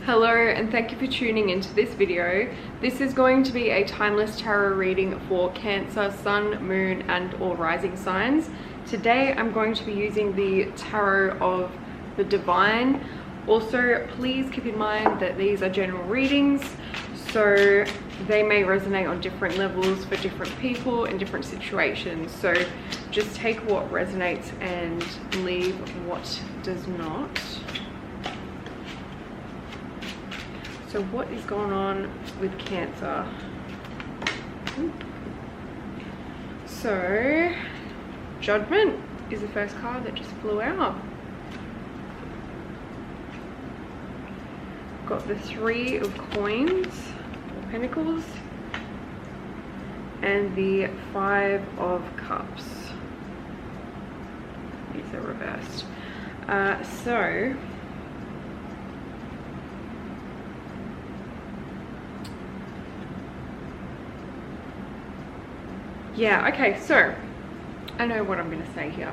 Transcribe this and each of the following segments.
Hello and thank you for tuning into this video. This is going to be a timeless tarot reading for Cancer, Sun, Moon and or rising signs. Today I'm going to be using the Tarot of the Divine. Also, please keep in mind that these are general readings, so they may resonate on different levels for different people in different situations. So just take what resonates and leave what does not. So what is going on with Cancer? So Judgment is the first card that just flew out. Got the Three of Coins, or Pentacles, and the Five of Cups. These are reversed. Yeah, okay, so I know what I'm going to say here.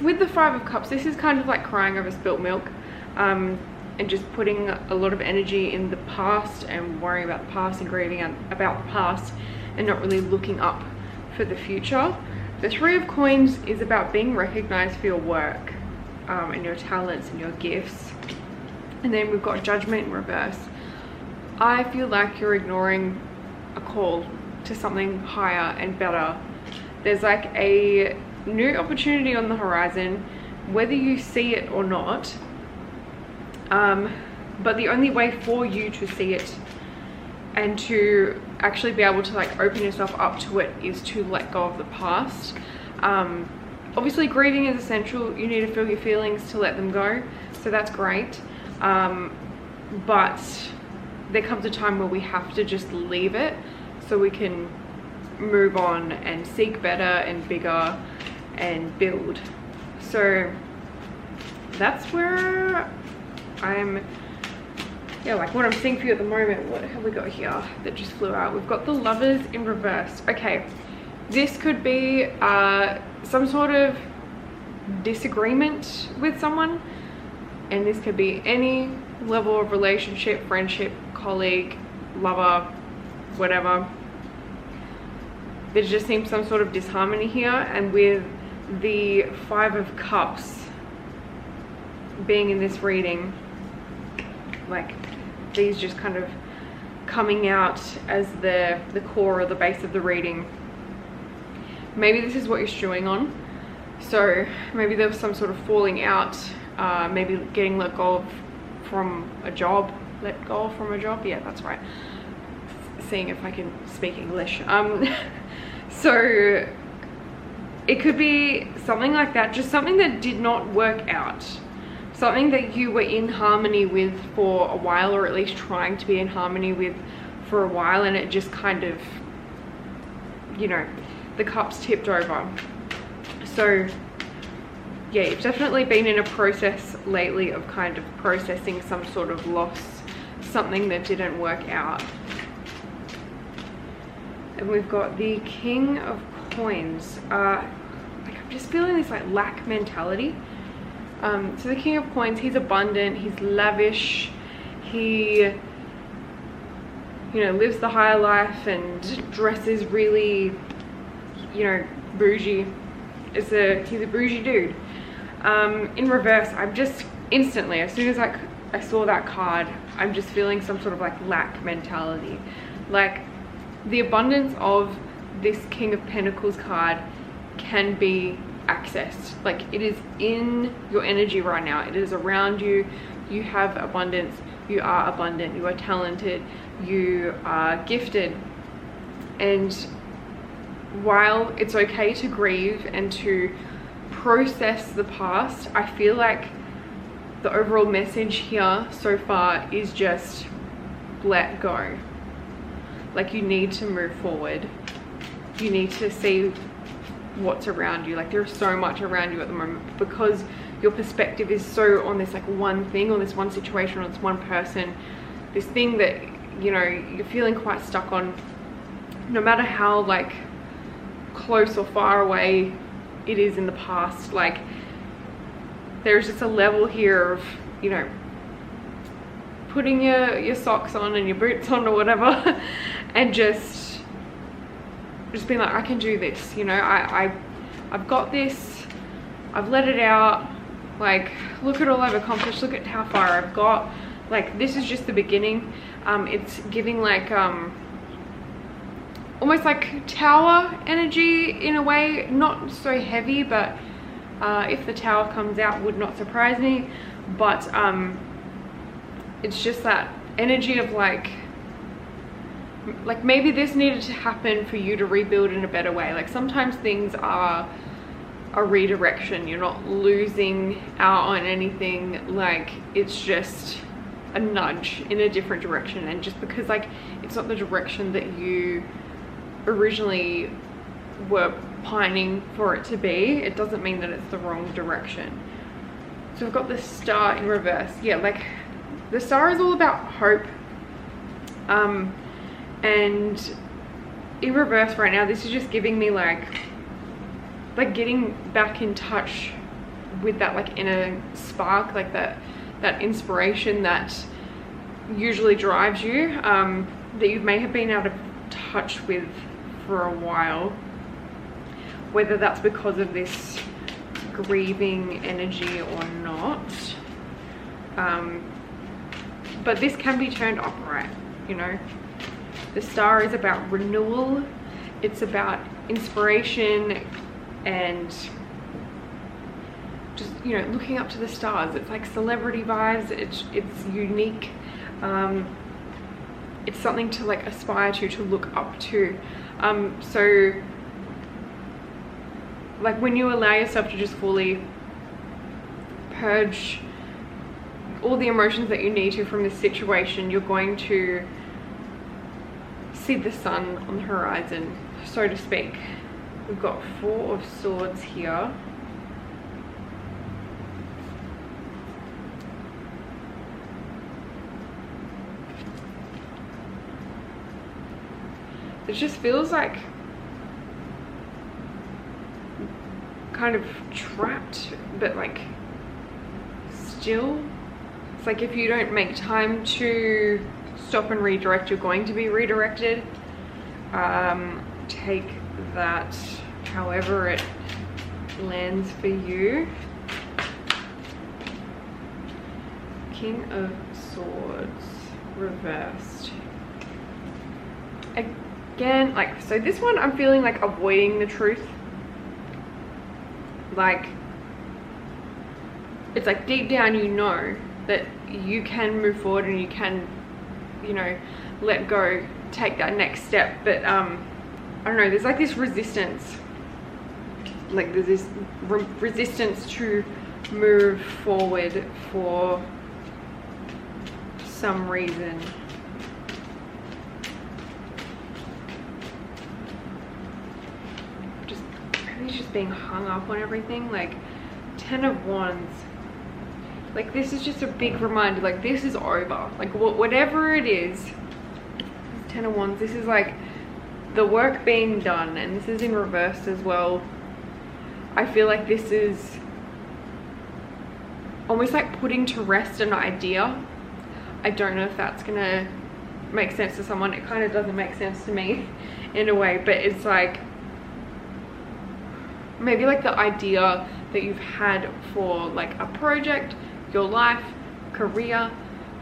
With the Five of Cups, this is kind of like crying over spilt milk, and just putting a lot of energy in the past and worrying about the past and grieving about the past and not really looking up for the future. The Three of Coins is about being recognized for your work and your talents and your gifts. And then we've got Judgment in reverse. I feel like you're ignoring a call to something higher and better. There's like a new opportunity on the horizon, whether you see it or not, but the only way for you to see it and to actually be able to like open yourself up to it is to let go of the past. Obviously grieving is essential. You need to feel your feelings to let them go, so that's great, but there comes a time where we have to just leave it so we can move on and seek better and bigger and build. So that's where I'm, yeah, like what I'm seeing for you at the moment. What have we got here that just flew out? We've got the Lovers in reverse. Okay, this could be some sort of disagreement with someone, and this could be any level of relationship, friendship, colleague, lover, whatever. There just seems some sort of disharmony here, and with the Five of Cups being in this reading, like these just kind of coming out as the core or the base of the reading. Maybe this is what you're stewing on. So maybe there was some sort of falling out, maybe getting let go from a job. Yeah, that's right. Seeing if I can speak English. So it could be something like that, just something that did not work out, something that you were in harmony with for a while, or at least trying to be in harmony with for a while, and it just kind of, you know, the cups tipped over. So yeah, you've definitely been in a process lately of kind of processing some sort of loss, something that didn't work out. And we've got the King of Coins. Like I'm just feeling this like lack mentality. So the King of Coins, he's abundant, he's lavish, he, you know, lives the higher life and dresses really, you know, bougie. He's a bougie dude. In reverse, I'm just instantly, as soon as I saw that card, I'm just feeling some sort of like lack mentality. Like the abundance of this King of Pentacles card can be accessed. Like it is in your energy right now. It is around you. You have abundance. You are abundant. You are talented. You are gifted. And while it's okay to grieve and to process the past, I feel like the overall message here so far is just let go. Like you need to move forward. You need to see what's around you. Like there's so much around you at the moment, because your perspective is so on this like one thing, or this one situation, or this one person, this thing that, you know, you're feeling quite stuck on, no matter how like close or far away it is in the past. Like there's just a level here of, you know, putting your socks on and your boots on or whatever and just being like, I can do this, you know, I've got this, I've let it out, like, look at all I've accomplished, look at how far I've got, like, this is just the beginning. It's giving like almost like tower energy in a way, not so heavy, but if the tower comes out would not surprise me, but it's just that energy of like maybe this needed to happen for you to rebuild in a better way. Like sometimes things are a redirection, you're not losing out on anything, like it's just a nudge in a different direction. And just because like it's not the direction that you originally were pining for it to be, it doesn't mean that it's the wrong direction. So we've got the star in reverse. Yeah, like the star is all about hope, and in reverse right now, this is just giving me like getting back in touch with that like inner spark, like that inspiration that usually drives you, that you may have been out of touch with for a while, whether that's because of this grieving energy or not. But this can be turned upright, you know. The star is about renewal, it's about inspiration and just, you know, looking up to the stars. It's like celebrity vibes, it's unique, it's something to like aspire to look up to. So like when you allow yourself to just fully purge all the emotions that you need to from this situation, you're going to see the sun on the horizon, so to speak. We've got 4 of Swords here. It just feels like kind of trapped, but like still. It's like if you don't make time to stop and redirect, you're going to be redirected. Take that however it lands for you. King of Swords reversed. Again, like, so this one I'm feeling like avoiding the truth. Like, it's like deep down you know that you can move forward and you can, you know, let go, take that next step, but I don't know, there's like this resistance, like there's this resistance to move forward for some reason. Just really just being hung up on everything. Like 10 of Wands, like this is just a big reminder, like this is over, like whatever it is. 10 of Wands, this is like the work being done, and this is in reverse as well. I feel like this is almost like putting to rest an idea. I don't know if that's gonna make sense to someone. It kind of doesn't make sense to me in a way, but it's like maybe like the idea that you've had for like a project, your life, career,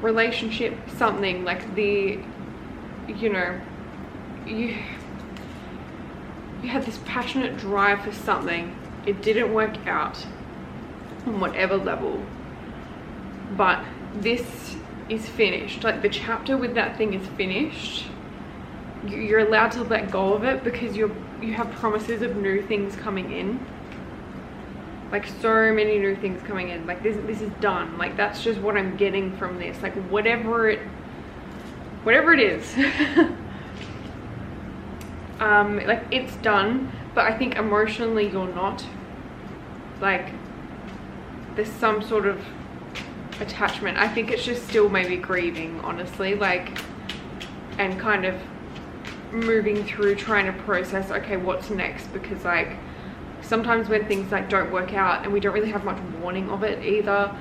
relationship, something like the, you know, you had this passionate drive for something, it didn't work out on whatever level, but this is finished. Like the chapter with that thing is finished. You're allowed to let go of it because you have promises of new things coming in, like so many new things coming in. Like this is done. Like that's just what I'm getting from this. Like whatever it is. Like it's done, but I think emotionally you're not. Like there's some sort of attachment. I think it's just still maybe grieving, honestly, like, and kind of moving through trying to process, okay, what's next? Because like sometimes when things like don't work out and we don't really have much warning of it either,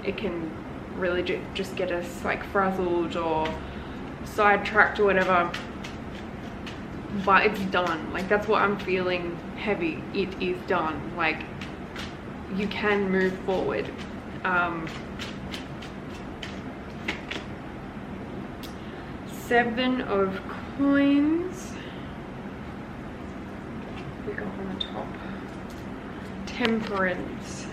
it can really just get us like frazzled or sidetracked or whatever, but it's done. Like that's what I'm feeling heavy. It is done. Like you can move forward. Seven of coins. We got on the top. Temperance.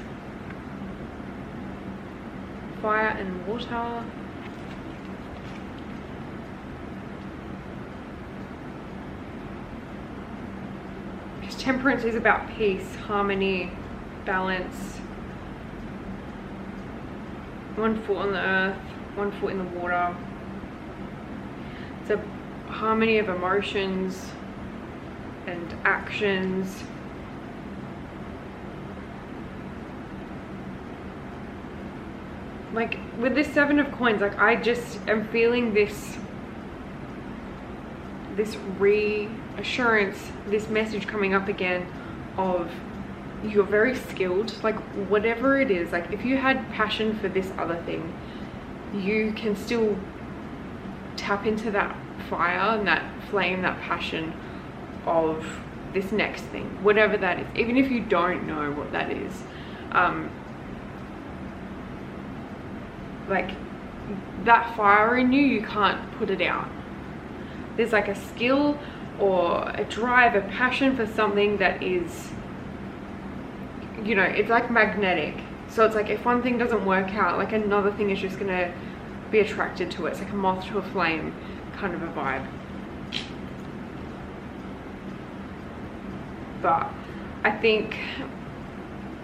Fire and water. Because temperance is about peace, harmony, balance. One foot on the earth, one foot in the water. It's a harmony of emotions and actions. Like with this Seven of Coins, like I just am feeling this reassurance, this message coming up again of you're very skilled, like whatever it is. Like if you had passion for this other thing, you can still tap into that fire and that flame, that passion of this next thing, whatever that is, even if you don't know what that is. Like that fire in you, you can't put it out. There's like a skill or a drive, a passion for something that is, you know, it's like magnetic. So it's like if one thing doesn't work out, like another thing is just gonna be attracted to it. It's like a moth to a flame kind of a vibe. But I think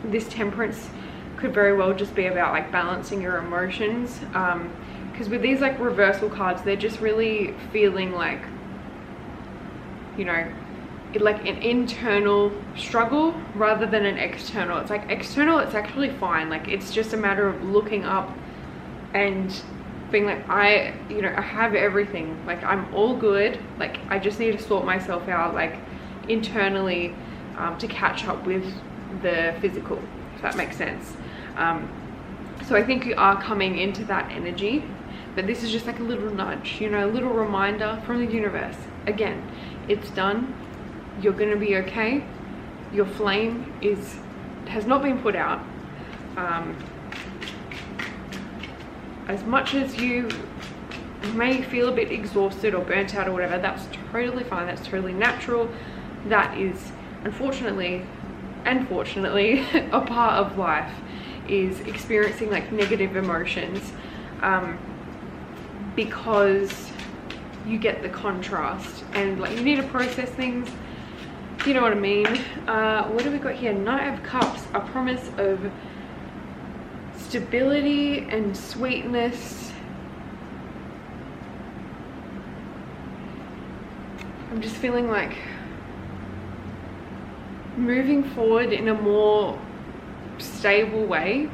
this temperance could very well just be about like balancing your emotions, because with these like reversal cards, they're just really feeling like, you know, like an internal struggle rather than an external. It's like external, it's actually fine. Like it's just a matter of looking up and being like, I have everything, like I'm all good, like I just need to sort myself out like internally to catch up with the physical, if that makes sense. So I think you are coming into that energy, but this is just like a little nudge, you know, a little reminder from the universe. Again, it's done. You're gonna be okay. Your flame has not been put out. As much as you may feel a bit exhausted or burnt out or whatever, that's totally fine. That's totally natural. That is unfortunately and fortunately a part of life, is experiencing like negative emotions, because you get the contrast and like you need to process things, you know what I mean. What do we got here? Knight of Cups, a promise of stability and sweetness. I'm just feeling like moving forward in a more stable way,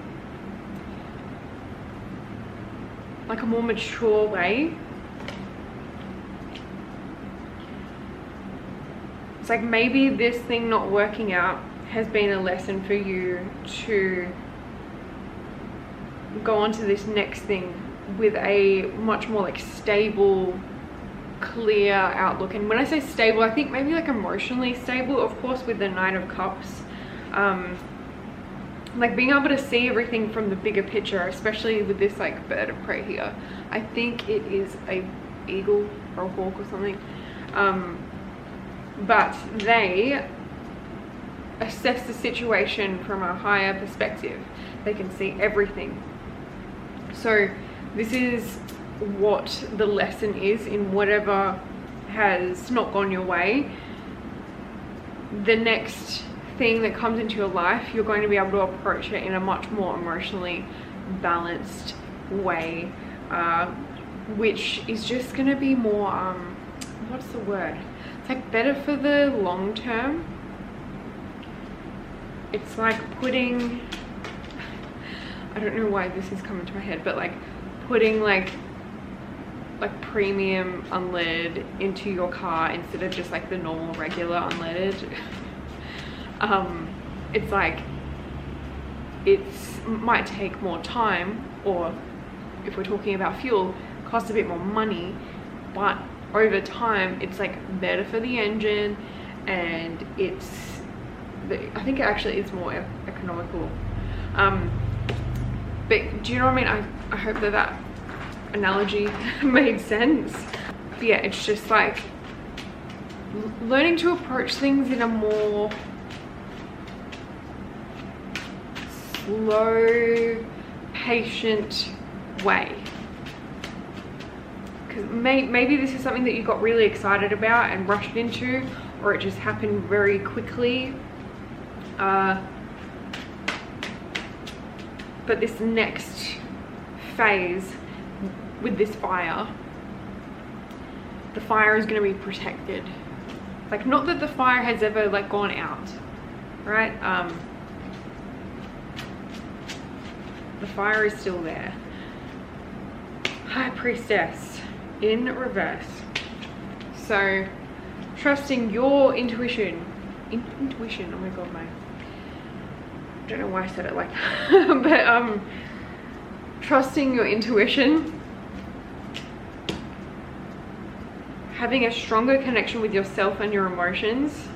like a more mature way. It's like maybe this thing not working out has been a lesson for you to go on to this next thing with a much more like stable, clear outlook. And when I say stable, I think maybe like emotionally stable, of course, with the Knight of Cups. Like being able to see everything from the bigger picture, especially with this like bird of prey here. I think it is a eagle or a hawk or something. But they assess the situation from a higher perspective. They can see everything. So this is what the lesson is in whatever has not gone your way. The next thing that comes into your life, you're going to be able to approach it in a much more emotionally balanced way, which is just going to be more, what's the word? It's like better for the long term. It's like putting, I don't know why this is coming to my head, but like putting like premium unleaded into your car instead of just like the normal regular unleaded. It's like might take more time or if we're talking about fuel, costs a bit more money, but over time it's like better for the engine, and I think it actually is more economical. But do you know what I mean? I hope that analogy made sense. But yeah, it's just like learning to approach things in a more slow, patient way. Because maybe this is something that you got really excited about and rushed into, or it just happened very quickly. But this next phase with this fire, the fire is going to be protected. Like, not that the fire has ever like gone out, right? The fire is still there. High Priestess in reverse. So trusting your intuition. Intuition, oh my god, I don't know why I said it like that. But trusting your intuition, having a stronger connection with yourself and your emotions,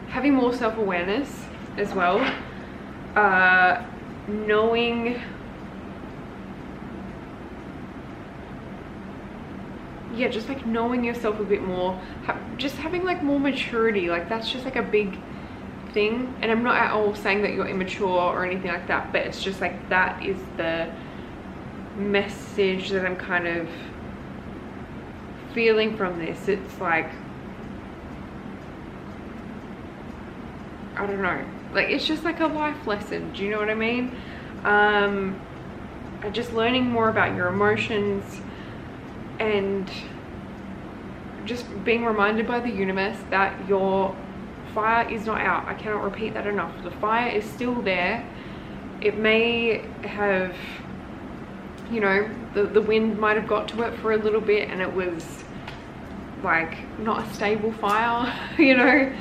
having more self-awareness as well, knowing, yeah, just like knowing yourself a bit more, just having like more maturity. Like, that's just like a big thing, and I'm not at all saying that you're immature or anything like that, but it's just like that is the message that I'm kind of feeling from this. It's like, I don't know, like it's just like a life lesson, do you know what I mean? Just learning more about your emotions and just being reminded by the universe that your fire is not out. I cannot repeat that enough. The fire is still there. It may have, you know, the wind might have got to it for a little bit and it was like not a stable fire, you know,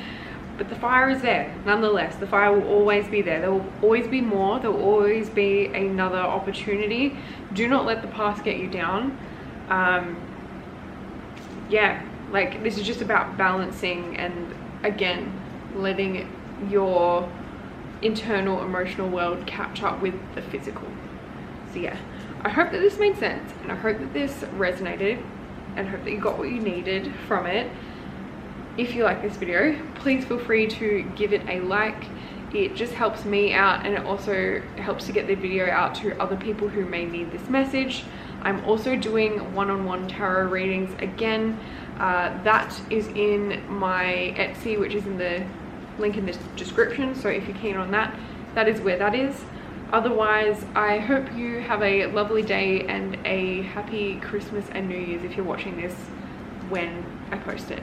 but the fire is there nonetheless. The fire will always be there. There will always be more. There will always be another opportunity. Do not let the past get you down. Yeah, like this is just about balancing and again letting your internal emotional world catch up with the physical. So yeah, I hope that this made sense, and I hope that this resonated, and I hope that you got what you needed from it. If you like this video, please feel free to give it a like. It just helps me out, and it also helps to get the video out to other people who may need this message. I'm also doing one-on-one tarot readings again. That is in my Etsy, which is in the link in the description, so if you're keen on that, that is where that is. Otherwise, I hope you have a lovely day and a happy Christmas and New Year's if you're watching this when I post it.